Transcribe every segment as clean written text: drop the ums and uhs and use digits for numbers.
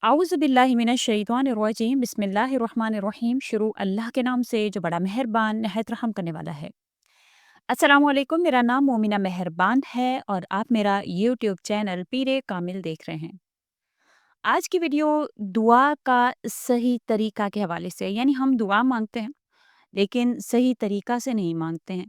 आऊज़ुबिल्लाहिमिनश्शैतानिर्रजीम बिस्मिल्लाहिर्रहमानिर्रहीम। शुरू अल्लाह के नाम से जो बड़ा मेहरबान नहायत रहम करने वाला है। अस्सलामु अलैकुम, मेरा नाम मोमिना मेहरबान है और आप मेरा यूट्यूब चैनल पीरे कामिल देख रहे हैं। आज की वीडियो दुआ का सही तरीका के हवाले से, यानी हम दुआ मांगते हैं लेकिन सही तरीका से नहीं मांगते हैं।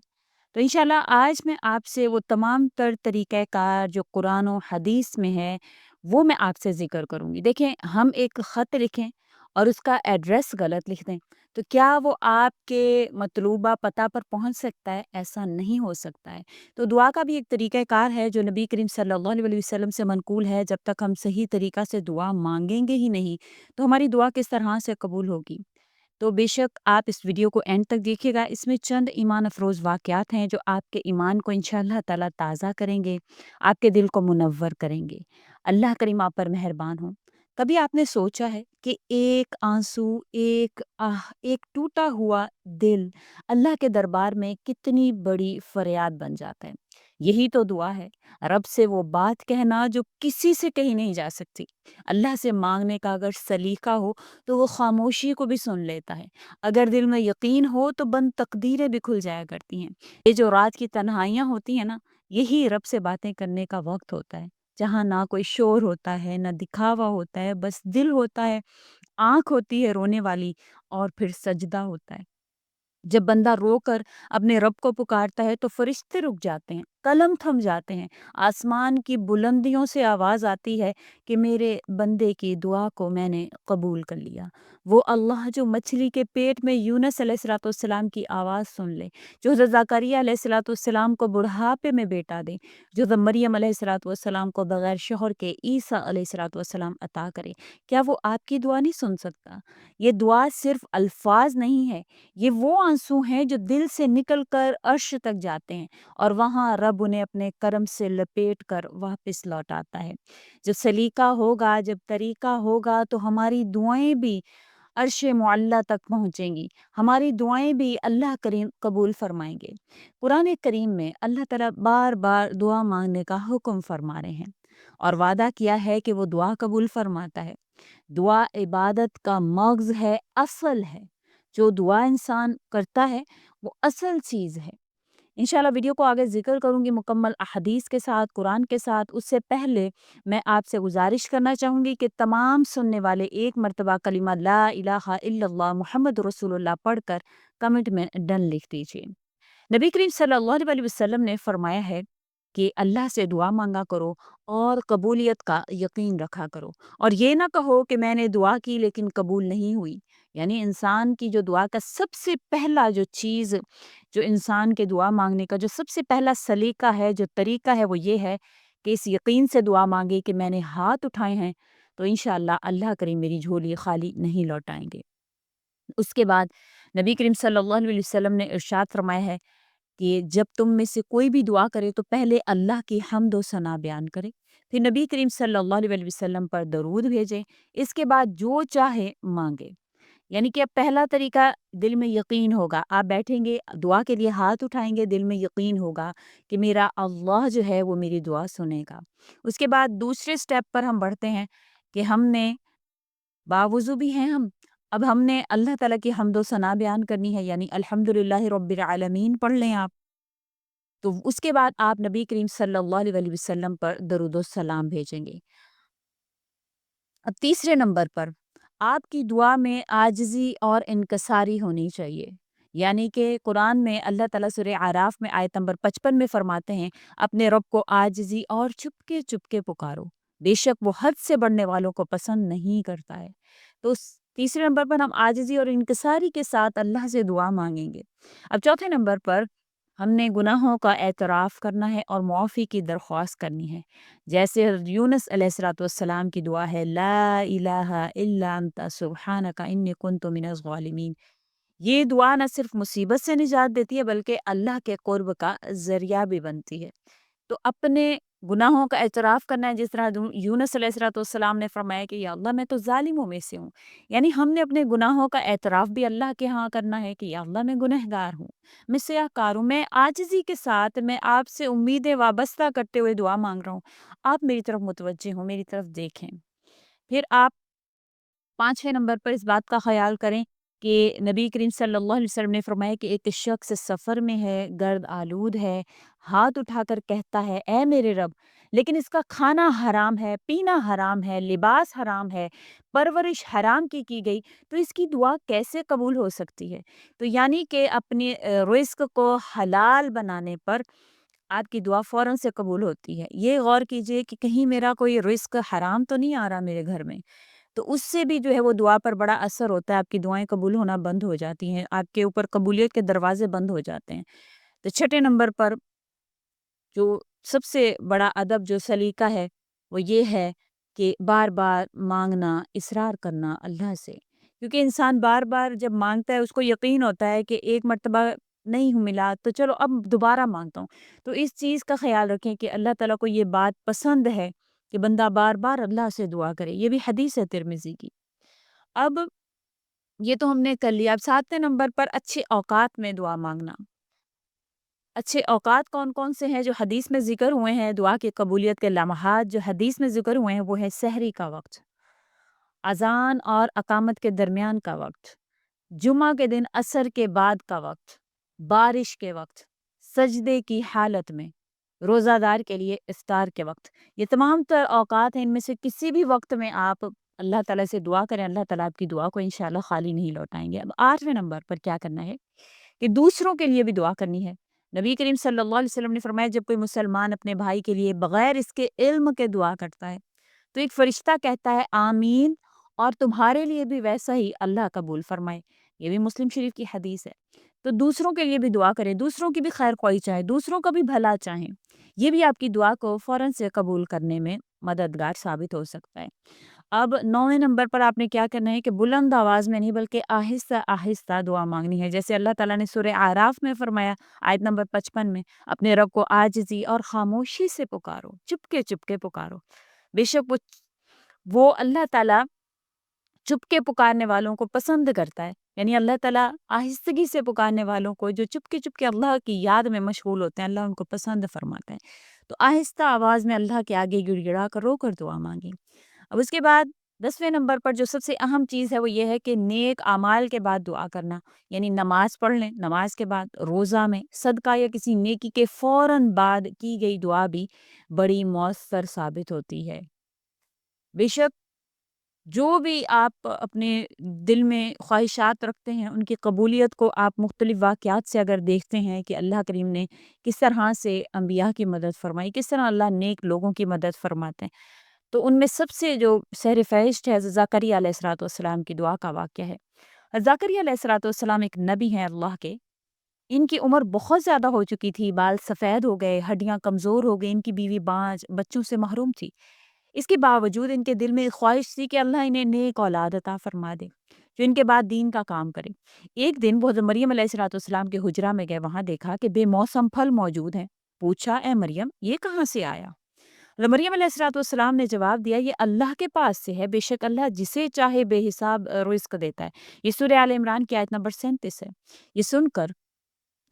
तो इंशाल्लाह आज मैं आपसे वो तमाम तर तरीक़ाकार जो कुरान और हदीस में है, वो मैं आपसे ज़िक्र करूँगी। देखें, हम एक ख़त लिखें और उसका एड्रेस गलत लिख दें, तो क्या वो आपके मतलूबा पता पर पहुँच सकता है? ऐसा नहीं हो सकता है। तो दुआ का भी एक तरीक़ाकार है जो नबी करीम सल्लल्लाहु अलैहि वसल्लम से मनक़ूल है। जब तक हम सही तरीक़ा से दुआ माँगेंगे ही नहीं, तो हमारी दुआ किस तरह से कबूल होगी? तो बेशक आप इस वीडियो को एंड तक देखिएगा। इसमें चंद ईमान अफ़रोज़ वाक़यात हैं जो आपके ईमान को इंशाअल्लाह ताला ताज़ा करेंगे, आपके दिल को मुनव्वर करेंगे। अल्लाह करीम आप पर मेहरबान हो। कभी आपने सोचा है कि एक आँसू, एक आह, एक टूटा हुआ दिल अल्लाह के दरबार में कितनी बड़ी फ़रियाद बन जाता है? यही तो दुआ है, रब से वो बात कहना जो किसी से कही नहीं जा सकती। अल्लाह से माँगने का अगर सलीका हो तो वो ख़ामोशी को भी सुन लेता है। अगर दिल में यकीन हो तो बंद तकदीरें भी खुल जाया करती हैं। ये जो रात की तन्हाइयाँ होती हैं ना, यही रब से बातें करने का वक़्त होता है, जहाँ ना कोई शोर होता है, ना दिखावा होता है, बस दिल होता है, आँख होती है रोने वाली और फिर सजदा होता है। जब बंदा रोकर अपने रब को पुकारता है तो फरिश्ते रुक जाते हैं, कलम थम जाते हैं, आसमान की बुलंदियों से आवाज़ आती है कि मेरे बंदे की दुआ को मैंने कबूल कर लिया। वो अल्लाह जो मछली के पेट में यूनुस अलैहिस्सलाम की आवाज़ सुन ले, जो हज़रत ज़करिया अलैहिस्सलाम को बुढ़ापे में बेटा दे, जो हज़रत मरियम अलैहिस्सलाम को बग़ैर शौहर के ईसा अलैहिस्सलाम अता करे, क्या वो आपकी दुआ नहीं सुन सकता? ये दुआ सिर्फ़ अल्फ़ाज़ नहीं है, ये वो आंसू हैं जो दिल से निकल कर अर्श तक जाते हैं और वहाँ रब उन्हें अपने करम से लपेट कर वापस लौटाता है। जब सलीका होगा, जब तरीका होगा तो हमारी दुआएं भी अर्श मुअल्ला तक पहुँचेंगी, हमारी दुआएं भी अल्लाह करीम कबूल फरमाएंगे। कुरान करीम में अल्लाह ताला बार बार दुआ मांगने का हुक्म फरमा रहे हैं और वादा किया है कि वो दुआ कबूल फरमाता है। दुआ इबादत का मग़ज़ है, असल है। जो दुआ इंसान करता है वो असल चीज़ है। इंशाल्लाह वीडियो को आगे ज़िक्र करूँगी मुकम्मल अहदीस के साथ, कुरान के साथ। उससे पहले मैं आपसे गुज़ारिश करना चाहूँगी कि तमाम सुनने वाले एक मर्तबा कलिमा ला इलाहा इल्लल्लाह मुहम्मद रसूलुल्लाह पढ़कर कमेंट में डन लिख दीजिए। नबी करीम सल्लल्लाहु अलैहि वसल्लम ने फरमाया है कि अल्लाह से दुआ मांगा करो और कबूलियत का यकीन रखा करो और ये ना कहो कि मैंने दुआ की लेकिन कबूल नहीं हुई। यानी इंसान की जो दुआ का सबसे पहला जो चीज़, जो इंसान के दुआ मांगने का जो सबसे पहला सलीका है, जो तरीका है, वो ये है कि इस यकीन से दुआ मांगे कि मैंने हाथ उठाए हैं तो इंशाअल्लाह अल्लाह करीम मेरी झोली खाली नहीं लौटाएंगे। उसके बाद नबी करीम सल्लल्लाहु अलैहि वसल्लम ने इरशाद फरमाया है कि जब तुम में से कोई भी दुआ करे तो पहले अल्लाह की हम्द व सना बयान करे, फिर नबी करीम सल्लल्लाहु अलैहि वसल्लम पर दरूद भेजें, इसके बाद जो चाहे मांगे। यानी कि अब पहला तरीका, दिल में यकीन होगा, आप बैठेंगे दुआ के लिए हाथ उठाएंगे, दिल में यकीन होगा कि मेरा अल्लाह जो है वो मेरी दुआ सुनेगा। उसके बाद दूसरे स्टेप पर हम बढ़ते हैं कि हमने बावुज़ू भी हैं हम, अब हमने अल्लाह ताला की हम्द व सना बयान करनी है, यानी अल्हम्दुलिल्लाहि रब्बिल आलमीन पढ़ लें आप। तो उसके बाद आप नबी करीम सल्लल्लाहु अलैहि वसल्लम पर दरूद व सलाम भेजेंगे। अब तीसरे नंबर पर आपकी दुआ में आजिज़ी और इनकसारी होनी चाहिए। यानी कि कुरान में अल्लाह ताला सूरह आराफ में आयत नंबर 55 में फरमाते हैं, अपने रब को आजिज़ी और चुपके-चुपके पुकारो। बेशक वो हद से बढ़ने वालों को पसंद नहीं करता है। तो तीसरे नंबर पर हम आजिज़ी और इनकसारी के साथ अल्लाह से दुआ माँगेंगे। अब चौथे नंबर पर हमने गुनाहों का एतराफ़ करना है और मुआफ़ी की दरख्वास्त करनी है। जैसे हज़रत यूनुस अलैहिस्सलाम की दुआ है, ला इलाहा इल्ला अंता सुब्हानका इन्नी कुन्तु मिनज़ ज़ालिमीन। ये दुआ न सिर्फ़ मुसीबत से निजात देती है बल्कि अल्लाह के क़ुर्ब का ज़रिया भी बनती है। तो अपने गुनाहों का एतराफ़ करना है, जिस तरह यूनुस अलैहिस्सलाम ने फरमाया कि या अल्लाह मैं तो ज़ालिमों में से हूँ। यानी हमने अपने गुनाहों का एतराफ़ भी अल्लाह के यहाँ करना है कि या अल्लाह मैं गुनहगार हूँ, मैं सियाकार हूँ, मैं आजिज़ी के साथ मैं आपसे उम्मीदें वाबस्ता करते हुए दुआ माँग रहा हूँ। आप मेरी तरफ मुतवज्जे हों, मेरी तरफ देखें। फिर आप 5वें नंबर पर इस बात का ख़याल करें कि नबी करीम सल्लल्लाहु अलैहि वसल्लम ने फरमाया कि एक शख्स सफ़र में है, गर्द आलूद है, हाथ उठाकर कहता है, ऐ मेरे रब, लेकिन इसका खाना हराम है, पीना हराम है, लिबास हराम है, परवरिश हराम की गई, तो इसकी दुआ कैसे कबूल हो सकती है? तो यानी कि अपने रिज़्क को हलाल बनाने पर आपकी दुआ फ़ौरन से कबूल होती है। ये गौर कीजिए कि कहीं मेरा कोई रिज़्क हराम तो नहीं आ रहा मेरे घर में। तो उससे भी जो है वो दुआ पर बड़ा असर होता है, आपकी दुआएँ कबूल होना बंद हो जाती हैं, आपके ऊपर कबूलियत के दरवाज़े बंद हो जाते हैं। तो छठे नंबर पर जो सबसे बड़ा अदब जो सलीका है, वो ये है कि बार-बार माँगना, इसरार करना अल्लाह से। क्योंकि इंसान बार-बार जब माँगता है उसको यकीन होता है कि एक मर्तबा नहीं मिला तो चलो अब दोबारा माँगता हूँ। तो इस चीज़ का ख़्याल रखें कि अल्लाह ताला को ये बात पसंद है कि बंदा बार-बार अल्लाह से दुआ करे। ये भी हदीस है तिरमिज़ी की। अब ये तो हमने कर लिया। अब 7वें नंबर पर अच्छे औकात में दुआ माँगना। अच्छे औकात कौन-कौन से हैं जो हदीस में ज़िक्र हुए हैं, दुआ की कबूलियत के लम्हात जो हदीस में ज़िक्र हुए हैं, वो है सहरी का वक़्त, अज़ान और अक़ामत के दरमियान का वक़्त, जुमा के दिन असर के बाद का वक़्त, बारिश के वक़्त, सजदे की हालत में, रोज़ादार के लिए इफ्तार के वक़्त। ये तमाम तर औकात हैं, इनमें से किसी भी वक़्त में आप अल्लाह ताला से दुआ करें, अल्लाह ताला आपकी दुआ को इंशाअल्लाह खाली नहीं लौटाएँगे। अब 8वें नंबर पर क्या करना है कि दूसरों के लिए भी दुआ करनी है। नबी करीम सल्लल्लाहु अलैहि वसल्लम ने फरमाया जब कोई मुसलमान अपने भाई के लिए बगैर इसके इल्म के दुआ करता है, तो एक फरिश्ता कहता है आमीन और तुम्हारे लिए भी वैसा ही अल्लाह कबूल फरमाए। ये भी मुस्लिम शरीफ की हदीस है। तो दूसरों के लिए भी दुआ करें, दूसरों की भी खैर ख्वाही चाहें, दूसरों का भी भला चाहें। ये भी आपकी दुआ को फ़ौरन से कबूल करने में मददगार साबित हो सकता है। अब 9वें नंबर पर आपने क्या करना है कि बुलंद आवाज़ में नहीं बल्कि आहिस्ता-आहिस्ता दुआ माँगनी है। जैसे अल्लाह ताला ने सूरह आराफ में फरमाया आयत नंबर 55 में, अपने रब को आजिज़ी और खामोशी से पुकारो, चुपके-चुपके पुकारो। बेशक वो अल्लाह ताला चुपके पुकारने वालों को पसंद करता है। यानी अल्लाह ताला आहिस्तगी से पुकारने वालों को जो चुपके-चुपके अल्लाह की याद में मशगूल होते हैं, अल्लाह उनको पसंद फरमाता है। तो आहिस्ता आवाज़ में अल्लाह के आगे गिड़गिड़ा कर रोकर दुआ माँगे। अब उसके बाद 10वें नंबर पर जो सबसे अहम चीज़ है वो ये है कि नेक अमाल के बाद दुआ करना, यानी नमाज़ पढ़ लें, नमाज के बाद रोज़ा में सदका या किसी नेकी के फ़ौरन बाद की गई दुआ भी बड़ी मौसर साबित होती है। बेशक जो भी आप अपने दिल में ख्वाहिशात रखते हैं, उनकी कबूलियत को आप मुख्तलिफ़ वाक़यात से अगर देखते हैं कि अल्लाह करीम ने किस तरह से अंबिया की मदद फ़रमाई, किस तरह अल्लाह नेक लोगों की मदद फ़रमाते हैं। तो उनमें सबसे जो सहर-ए-फ़हरिस्त है ज़करिया अलैहिस्सलाम की दुआ का वाक़या है। ज़करिया अलैहिस्सलाम एक नबी हैं अल्लाह के। इनकी उम्र बहुत ज़्यादा हो चुकी थी, बाल सफ़ेद हो गए, हड्डियाँ कमज़ोर हो गई, इनकी बीवी बाँझ, बच्चों से महरूम थी। इसके बावजूद इनके दिल में एक ख्वाहिश थी कि अल्लाह इन्हें नेक औलाद अता फ़रमा दे, जो इनके बाद दीन का काम करे। एक दिन वो हज़रत मरियम अलैहिस्सलाम के हुजरा में गए, वहाँ देखा कि बेमौसम फल मौजूद हैं। पूछा, "ए मरियम, ये कहाँ से आया?" मरियम अलैहिस्सलाम ने जवाब दिया, "ये अल्लाह के पास से है, बेशक अल्लाह जिसे चाहे बेहिसाब रिज़्क देता है।" ये सूरह आल इमरान की आयत नंबर 37 है। ये सुनकर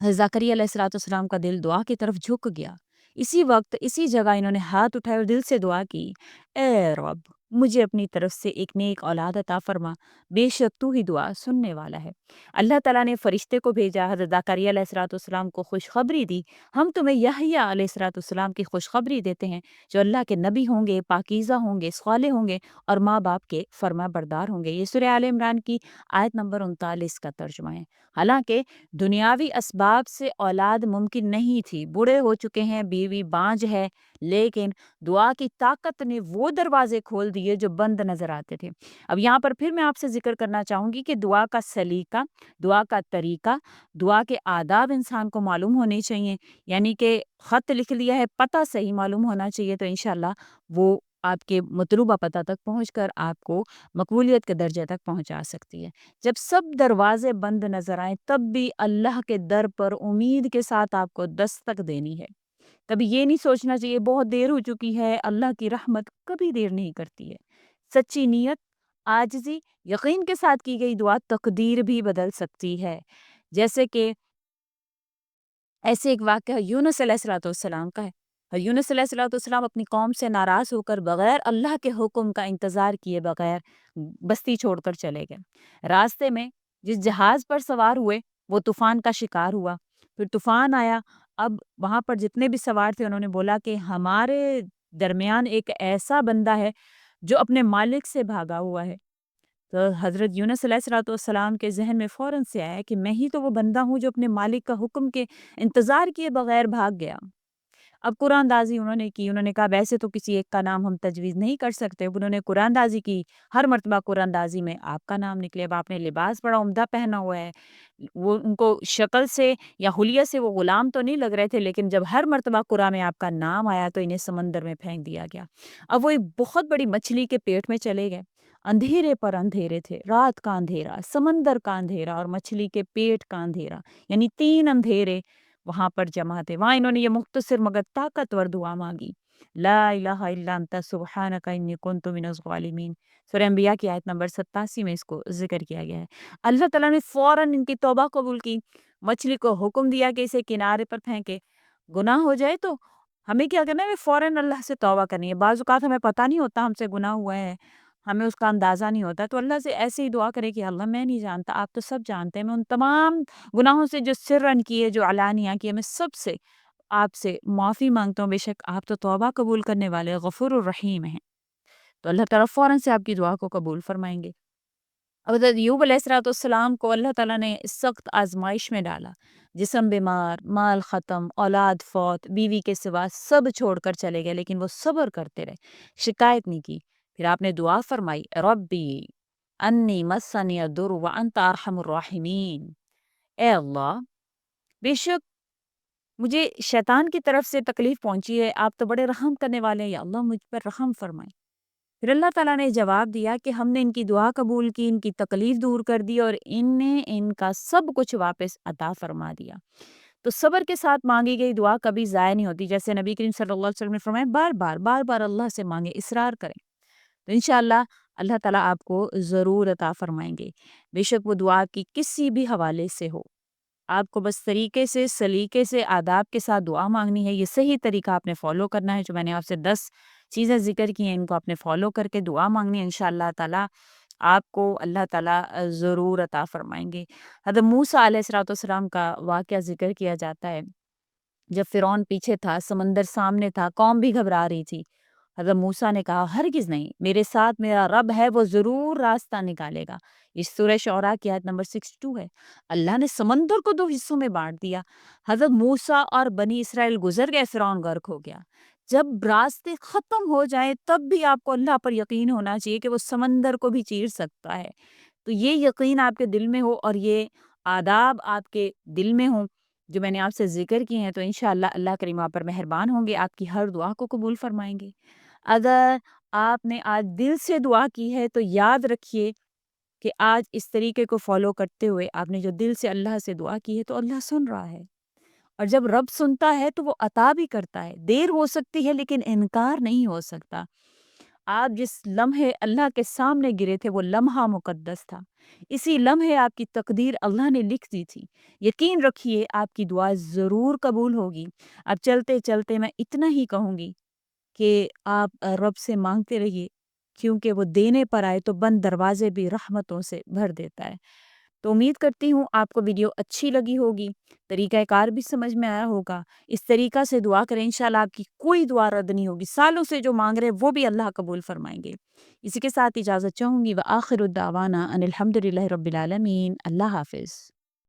ज़करिया अलैहिस्सलाम का दिल दुआ की तरफ झुक गया। इसी वक़्त, इसी जगह इन्होंने हाथ उठाए और दिल से दुआ की, "ए रब! मुझे अपनी तरफ से एक नेक औलाद अता फ़रमा, बेशक तू ही दुआ सुनने वाला है।" अल्लाह ताला ने फ़रिश्ते को भेजा, हज़रत ज़करिया अलैहिस्सलाम को खुशख़बरी दी, "हम तुम्हें यहया अलैहिस्सलाम की खुशख़बरी देते हैं, जो अल्लाह के नबी होंगे, पाकीज़ा होंगे, सालेह होंगे और माँ-बाप के फ़रमाबरदार होंगे।" ये सूरह आल इमरान की आयत नंबर 39 का तर्जुमा है। हालाँकि दुनियावी असबाब से औलाद मुमकिन नहीं थी, बूढ़े हो चुके हैं, बीवी बाँझ है, लेकिन दुआ की ताकत ने वो दरवाज़े खोल दिए जो बंद नज़र आते थे। अब यहाँ पर फिर मैं आपसे ज़िक्र करना चाहूँगी कि दुआ का सलीका, दुआ का तरीका, दुआ के आदाब इंसान को मालूम होने चाहिए। यानी कि ख़त लिख लिया है, पता सही मालूम होना चाहिए, तो इंशाअल्लाह वो आपके मतलूबा पता तक पहुँचकर आपको मकबूलियत के दर्जे तक पहुँचा सकती है। जब सब दरवाजे बंद नजर आए तब भी अल्लाह के दर पर उम्मीद के साथ आपको दस्तक देनी है। कभी ये नहीं सोचना चाहिए बहुत देर हो चुकी है, अल्लाह की रहमत कभी देर नहीं करती है। सच्ची नीयत, आजिज़ी, यकीन के साथ की गई दुआ तकदीर भी बदल सकती है। जैसे कि ऐसे एक वाक़या यूनुस अलैहिस्सलाम का है। یونس علیہ السلام اپنی قوم سے ناراض ہو کر بغیر اللہ کے حکم کا انتظار کیے بغیر بستی چھوڑ کر چلے گئے۔ راستے میں جس جہاز پر سوار ہوئے وہ طوفان کا شکار ہوا، پھر طوفان آیا۔ اب وہاں پر جتنے بھی سوار تھے انہوں نے بولا کہ ہمارے درمیان ایک ایسا بندہ ہے جو اپنے مالک سے بھاگا ہوا ہے۔ تو حضرت یونس علیہ السلام کے ذہن میں فوراً سے آیا کہ میں ہی تو وہ بندہ ہوں جو اپنے مالک کا حکم کے انتظار کیے بغیر بھاگ گیا۔ اب قرآن دازی انہوں نے کی، انہوں نے کہا ویسے تو کسی ایک کا نام ہم تجویز نہیں کر سکتے، اب انہوں نے قرآن دازی کی، ہر مرتبہ قرآن دازی میں آپ کا نام نکلے۔ اب آپ نے لباس بڑا عمدہ پہنا ہوا ہے، وہ ان کو شکل سے یا حلیہ سے وہ غلام تو نہیں لگ رہے تھے، لیکن جب ہر مرتبہ قرآن میں آپ کا نام آیا تو انہیں سمندر میں پھینک دیا گیا۔ اب وہ ایک بہت بڑی مچھلی کے پیٹ میں چلے گئے، اندھیرے پر اندھیرے تھے، رات کا اندھیرا، سمندر کا اندھیرا اور مچھلی کے پیٹ کا اندھیرا، یعنی 3 اندھیرے وہاں پر جمع تھے۔ وہاں انہوں نے یہ مختصر مگر طاقتور دعا مانگی، لا الہ الا انت سبحانک انی کنت من الظالمین۔ سورہ انبیاء کی آیت نمبر 87 میں اس کو ذکر کیا گیا ہے۔ اللہ تعالیٰ نے فوراً ان کی توبہ قبول کی، مچھلی کو حکم دیا کہ اسے کنارے پر پھینکے۔ گناہ ہو جائے تو ہمیں کیا کرنا ہے؟ فوراً اللہ سے توبہ کرنی ہے۔ بعض اوقات ہمیں پتہ نہیں ہوتا ہم سے گناہ ہوا ہے، ہمیں اس کا اندازہ نہیں ہوتا، تو اللہ سے ایسے ہی دعا کرے کہ اللہ میں نہیں جانتا، آپ تو سب جانتے ہیں، میں ان تمام گناہوں سے جو سرن کیے جو علانیہ کیے میں سب سے آپ سے معافی مانگتا ہوں، بے شک آپ تو توبہ قبول کرنے والے غفور الرحیم ہیں۔ تو اللہ تعالیٰ فوراً سے آپ کی دعا کو قبول فرمائیں گے۔ اب حضرت ایوب علیہ السلام کو اللہ تعالیٰ نے اس سخت آزمائش میں ڈالا، جسم بیمار، مال ختم، اولاد فوت، بیوی کے سوا سب چھوڑ کر چلے گئے، لیکن وہ صبر کرتے رہے، شکایت نہیں کی۔ پھر آپ نے دعا فرمائی، ربی انی مسنی الضر وانت ارحم الراحمین، اے اللہ بے شک مجھے شیطان کی طرف سے تکلیف پہنچی ہے، آپ تو بڑے رحم کرنے والے ہیں، یا اللہ مجھ پر رحم فرمائیں۔ پھر اللہ تعالیٰ نے جواب دیا کہ ہم نے ان کی دعا قبول کی، ان کی تکلیف دور کر دی اور ان نے ان کا سب کچھ واپس عطا فرما دیا۔ تو صبر کے ساتھ مانگی گئی دعا کبھی ضائع نہیں ہوتی، جیسے نبی کریم صلی اللہ علیہ وسلم نے فرمایا بار بار اللہ سے مانگے، اصرار کریں، تو انشاءاللہ اللہ تعالیٰ آپ کو ضرور عطا فرمائیں گے۔ بے شک وہ دعا کی کسی بھی حوالے سے ہو، آپ کو بس طریقے سے، سلیقے سے، آداب کے ساتھ دعا مانگنی ہے۔ یہ صحیح طریقہ آپ نے فالو کرنا ہے، جو میں نے آپ سے 10 چیزیں ذکر کی ہیں، ان کو آپ نے فالو کر کے دعا مانگنی ہے، انشاءاللہ تعالیٰ آپ کو اللہ تعالیٰ ضرور عطا فرمائیں گے۔ حضرت موسیٰ علیہ السلام کا واقعہ ذکر کیا جاتا ہے، جب فرعون پیچھے تھا، سمندر سامنے تھا، قوم بھی گھبرا رہی تھی، حضرت موسیٰ نے کہا ہرگز نہیں، میرے ساتھ میرا رب ہے، وہ ضرور راستہ نکالے گا۔ اس سورہ شعراء کی آیت نمبر 62 ہے۔ اللہ نے سمندر کو 2 حصوں میں بانٹ دیا، حضرت موسیٰ اور بنی اسرائیل گزر گئے، فرعون غرق ہو گیا۔ جب راستے ختم ہو جائیں تب بھی آپ کو اللہ پر یقین ہونا چاہیے کہ وہ سمندر کو بھی چیر سکتا ہے۔ تو یہ یقین آپ کے دل میں ہو اور یہ آداب آپ کے دل میں ہوں جو میں نے آپ سے ذکر کی ہیں، تو انشاءاللہ اللہ کریم آپ پر مہربان ہوں گے، آپ کی ہر دعا کو قبول فرمائیں گے۔ اگر آپ نے آج دل سے دعا کی ہے تو یاد رکھیے کہ آج اس طریقے کو فالو کرتے ہوئے آپ نے جو دل سے اللہ سے دعا کی ہے تو اللہ سن رہا ہے، اور جب رب سنتا ہے تو وہ عطا بھی کرتا ہے، دیر ہو سکتی ہے لیکن انکار نہیں ہو سکتا۔ آپ جس لمحے اللہ کے سامنے گرے تھے وہ لمحہ مقدس تھا، اسی لمحے آپ کی تقدیر اللہ نے لکھ دی تھی۔ یقین رکھیے آپ کی دعا ضرور قبول ہوگی۔ اب چلتے چلتے میں اتنا ہی کہوں گی کہ آپ رب سے مانگتے رہیے، کیونکہ وہ دینے پر آئے تو بند دروازے بھی رحمتوں سے بھر دیتا ہے۔ تو امید کرتی ہوں آپ کو ویڈیو اچھی لگی ہوگی، طریقہ کار بھی سمجھ میں آیا ہوگا۔ اس طریقہ سے دعا کریں، انشاءاللہ آپ کی کوئی دعا رد نہیں ہوگی، سالوں سے جو مانگ رہے وہ بھی اللہ قبول فرمائیں گے۔ اسی کے ساتھ اجازت چاہوں گی، وآخر الدعوانا ان الحمد للہ رب العالمین۔ اللہ حافظ۔